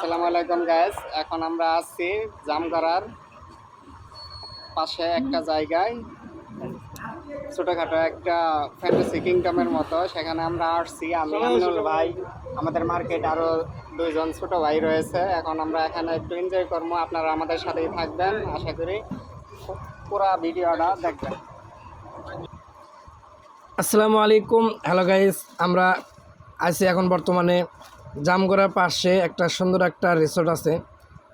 আসসালামু আলাইকুম গাইস। এখন আমরা আছি জামগড়ার পাশে একটা জায়গায়, ছোটখাটো একটা ফ্যান্টাসি কিংডমের মতো। সেখানে আমরা আসছি, আমি আমিনুল ভাই, আমাদের মার্কেট আরও দুইজন ছোট ভাই রয়েছে। এখন আমরা এখানে একটু এনজয় করবো, আপনারা আমাদের সাথেই থাকবেন। আশা করি পুরো ভিডিওটা দেখবেন। আসসালামু আলাইকুম, হ্যালো গাইস। আমরা আছি এখন বর্তমানে জামগড়ার পাশে একটা সুন্দর একটা রিসোর্ট আছে।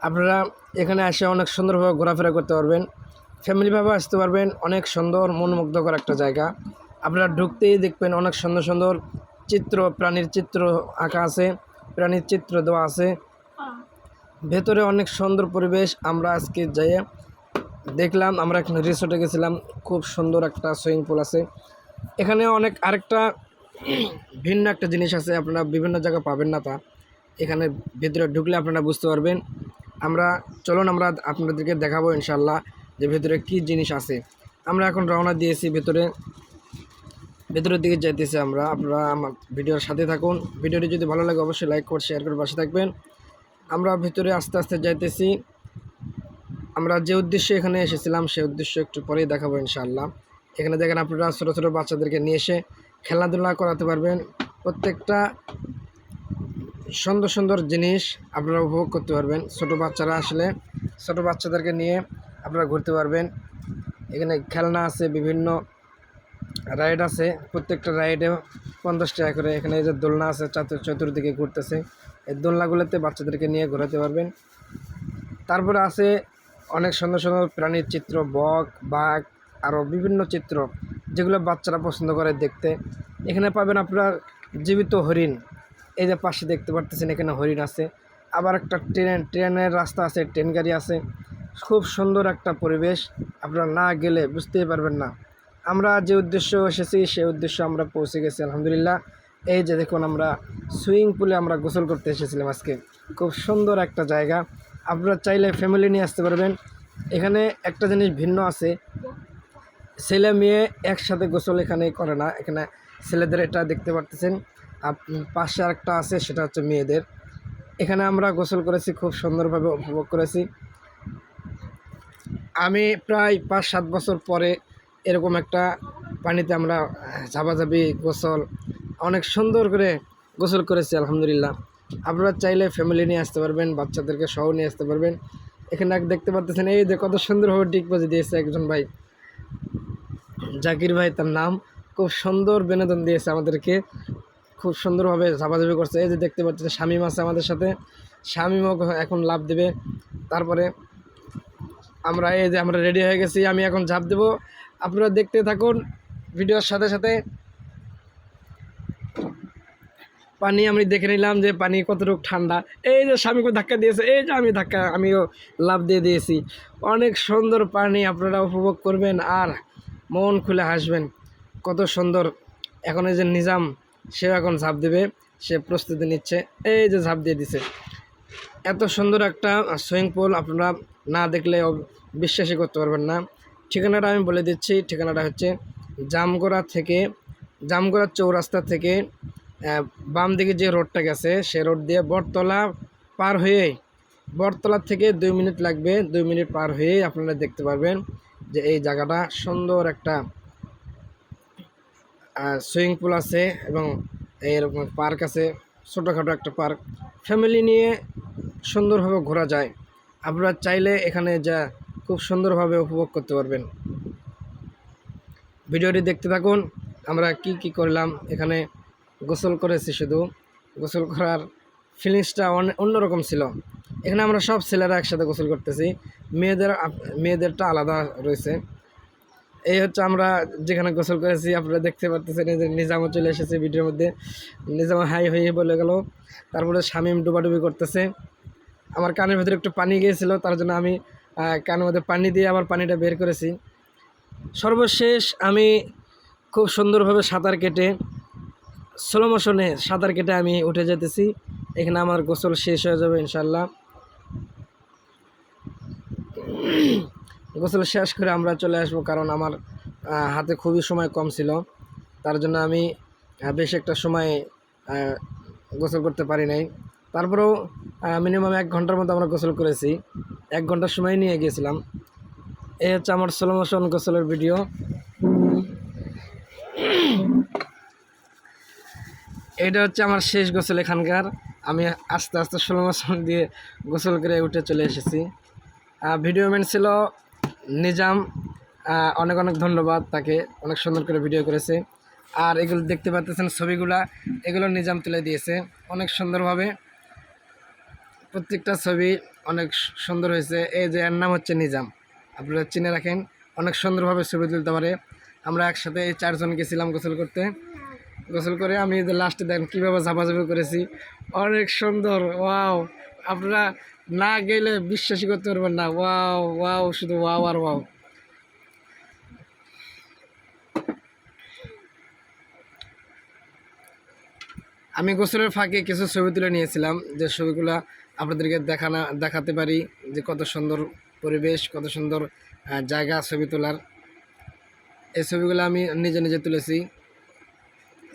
আপনারা এখানে এসে অনেক সুন্দরভাবে ঘোরাফেরা করতে পারবেন, ফ্যামিলিভাবে আসতে পারবেন। অনেক সুন্দর মনোমুগ্ধকর একটা জায়গা। আপনারা ঢুকতেই দেখবেন অনেক সুন্দর সুন্দর চিত্র, প্রাণীর চিত্র আঁকা আছে, প্রাণীর চিত্র দেওয়া আছে। ভেতরে অনেক সুন্দর পরিবেশ। আমরা আজকে যেয়ে দেখলাম, আমরা এখানে রিসোর্টে গেছিলাম, খুব সুন্দর একটা সুইমিং পুল আছে এখানে। অনেক আরেকটা ভিন্ন একটা জিনিস আছে, আপনারা বিভিন্ন জায়গায় পাবেন না। তা এখানে ভেতরে ঢুকলে আপনারা বুঝতে পারবেন। চলুন আমরা আপনাদেরকে দেখাবো ইনশাল্লাহ যে ভেতরে কি জিনিস আছে। আমরা এখন রওনা দিয়েছি ভেতরের দিকে যাইতেছি আমরা। আপনারা আমার ভিডিওর সাথে থাকুন। ভিডিওটি যদি ভালো লাগে অবশ্যই লাইক করে শেয়ার করে পাশে থাকবেন। আমরা ভিতরে আস্তে আস্তে যাইতেছি। আমরা যে উদ্দেশ্যে এখানে এসেছিলাম সেই উদ্দেশ্য একটু পরেই দেখাবো ইনশাআল্লাহ। এখানে দেখেন, আপনারা ছোটো ছোটো বাচ্চাদেরকে নিয়ে এসে খেলাধুলা করাতে পারবেন। প্রত্যেকটা সুন্দর সুন্দর জিনিস আপনারা উপভোগ করতে পারবেন। ছোটো বাচ্চারা আসলে ছোটো বাচ্চাদেরকে নিয়ে আপনারা ঘুরতে পারবেন। এখানে খেলনা আছে, বিভিন্ন রাইড আছে। প্রত্যেকটা রাইডে 50 টাকা করে। এখানে এই যে দোলনা আছে, চতুর্দিকে ঘুরতেছে। এই দোলনাগুলোতে বাচ্চাদেরকে নিয়ে ঘোরাতে পারবেন। তারপরে আছে অনেক সুন্দর সুন্দর প্রাণীর চিত্র, বক, বাঘ, আরও বিভিন্ন চিত্র যেগুলো বাচ্চারা পছন্দ করে দেখতে। এখানে পাবেন আপনার জীবিত হরিণ। এই যে পাশে দেখতে পারতেছেন, এখানে হরিণ আছে। আবার একটা ট্রেনের রাস্তা আছে, ট্রেন গাড়ি আছে। খুব সুন্দর একটা পরিবেশ, আপনারা না গেলে বুঝতেই পারবেন না। আমরা যে উদ্দেশ্য এসেছি সেই উদ্দেশ্য আমরা পৌঁছে গেছি আলহামদুলিল্লাহ। এই যে দেখুন, আমরা সুইমিং পুলে আমরা গোসল করতে এসেছিলাম আজকে। খুব সুন্দর একটা জায়গা, আপনারা চাইলে ফ্যামিলি নিয়ে আসতে পারবেন। এখানে একটা জিনিস ভিন্ন আছে, ছেলে মেয়ে একসাথে গোসল এখানে করে না। এখানে ছেলেদের এটা দেখতে পারতেছেন, পাশে আরেকটা আছে, সেটা হচ্ছে মেয়েদের। এখানে আমরা গোসল করেছি, খুব সুন্দরভাবে উপভোগ করেছি। আমি প্রায় 5-7 বছর পরে এরকম একটা পানিতে আমরা ঝাপাঝাপি গোসল অনেক সুন্দর করে গোসল করেছি আলহামদুলিল্লাহ। আপনারা চাইলে ফ্যামিলি নিয়ে আসতে পারবেন, বাচ্চাদেরকে সহ নিয়ে আসতে পারবেন। এখানে দেখতে পাচ্ছেন, এই যে কত সুন্দরভাবে ডিগবাজি দিয়েছে একজন ভাই, জাকির ভাই তার নাম। খুব সুন্দর বিনোদন দিয়েছে আমাদেরকে, খুব সুন্দরভাবে ঝাপাঝাপি করছে। এই যে দেখতে পাচ্ছেন শামীম আছে আমাদের সাথে, শামীমও এখন লাভ দেবে। তারপরে আমরা রেডি হয়ে গেছি, আমি এখন ঝাঁপ দেবো। আপনারা দেখতে থাকুন ভিডিওর সাথে সাথে। পানি আমি দেখে নিলাম যে পানি কতটুকু ঠান্ডা। এই যে স্বামীকে ধাক্কা দিয়েছে, এই যে আমিও লাভ দিয়ে দিয়েছি। অনেক সুন্দর পানি, আপনারা উপভোগ করবেন আর মন খুলে হাসবেন। কত সুন্দর। এখন এই যে নিজাম, সেও এখন ঝাঁপ দেবে, সে প্রস্তুতি নিচ্ছে। এই যে ঝাঁপ দিয়ে দিছে। এত সুন্দর একটা সুইমিং পুল আপনারা না দেখলে বিশ্বাসই করতে পারবেন না। ঠিকানাটা আমি বলে দিচ্ছি। ঠিকানাটা হচ্ছে জামগড়া চৌরাস্তা থেকে বাম দিকে যে রোডটা গেছে সে রোড দিয়ে বটতলা পার হয়ে, বটতলা থেকে 2 মিনিট লাগবে। 2 মিনিট পার হয়েই আপনারা দেখতে পারবেন যে এই জায়গাটা সুন্দর একটা সুইমিং পুল আছে এবং এরকম পার্ক আছে, ছোটোখাটো একটা পার্ক। ফ্যামিলি নিয়ে সুন্দরভাবে ঘোরা যায়। আপনারা চাইলে এখানে যা খুব সুন্দরভাবে উপভোগ করতে পারবেন। ভিডিওটি দেখতে থাকুন। আমরা কি করলাম এখানে। গোসল করেছি, শুধু গোসল করার ফিলিংসটা অন্যরকম ছিল। এখানে আমরা সব ছেলেরা একসাথে গোসল করতেছি, মেয়েদেরটা আলাদা রয়েছে। এই হচ্ছে আমরা যেখানে গোসল করেছি। আপনারা দেখতে পারতেছেন এই যে নিজামও চলে এসেছে ভিডিওর মধ্যে। নিজাম হাই হয়ে বলে গেল। তারপরে শামীম ডুবাডুবি করতেছে। আমার কানের ভিতরে একটু পানি গিয়েছিল, তার জন্য আমি কানের মধ্যে পানি দিয়ে আবার পানিটা বের করেছি। সর্বশেষ আমি খুব সুন্দরভাবে স্লো মোশনে সাঁতার কেটে আমি উঠে যেতেছি। এখানে আমার গোসল শেষ হয়ে যাবে ইনশাল্লাহ। গোসল শেষ করে আমরা চলে আসবো, কারণ আমার হাতে খুবই সময় কম ছিল। তার জন্য আমি বেশ একটা সময় গোসল করতে পারি নাই। তারপরেও মিনিমাম 1 ঘন্টার মতো আমরা গোসল করেছি, 1 ঘন্টার সময় নিয়ে গিয়েছিলাম। এই হচ্ছে আমার স্লো মোশন গোসলের ভিডিও। এটা হচ্ছে আমার শেষ গোসল এখানকার। আমি আস্তে আস্তে স্লো মোশন দিয়ে গোসল করে উঠে চলে এসেছি। ভিডিও ম্যান ছিল নিজাম, অনেক অনেক ধন্যবাদ তাকে, অনেক সুন্দর করে ভিডিও করেছে। আর এগুলো দেখতে পাচ্ছেন ছবিগুলা, এগুলো নিজাম তুলে দিয়েছে অনেক সুন্দরভাবে। প্রত্যেকটা ছবি অনেক সুন্দর হয়েছে। এই যে এর নাম হচ্ছে নিজাম, আপনারা চিনে রাখেন, অনেক সুন্দরভাবে ছবি তুলতে পারে। আমরা একসাথে এই 4 জন গেছিলাম গোসল করতে। গোসল করে আমি লাস্টে দেখেন কীভাবে ঝাপাঝাপি করেছি, অনেক সুন্দর। ওয়াও, আপনারা না গেলে বিশ্বাসই করতে পারবেন না। ওয়াও ওয়াও, শুধু ওয়াও আর ওয়াও। আমি গোসলের ফাঁকে কিছু ছবি তুলে নিয়েছিলাম, যে ছবিগুলো আপনাদেরকে দেখাতে পারি যে কত সুন্দর পরিবেশ, কত সুন্দর জায়গা ছবি তোলার। এই ছবিগুলো আমি নিজে নিজে তুলেছি,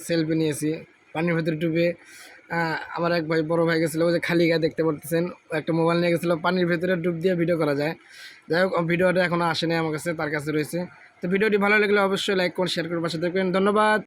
সেলফি নিয়েছি পানির ভেতরে ডুবে। আমার এক ভাই, বড় ভাই গেছিলো, ওই যে খালি গায়ে দেখতে পারতেছেন, ও একটা মোবাইল নিয়ে গেছিলো, পানির ভেতরে ডুব দিয়ে ভিডিও করা যায়। যাই হোক, ভিডিওটা এখনও আসেনি আমার কাছে, তার কাছে রয়েছে। তো ভিডিওটি ভালো লাগলে অবশ্যই লাইক করুন, শেয়ার করে পাশে দেখবেন। ধন্যবাদ।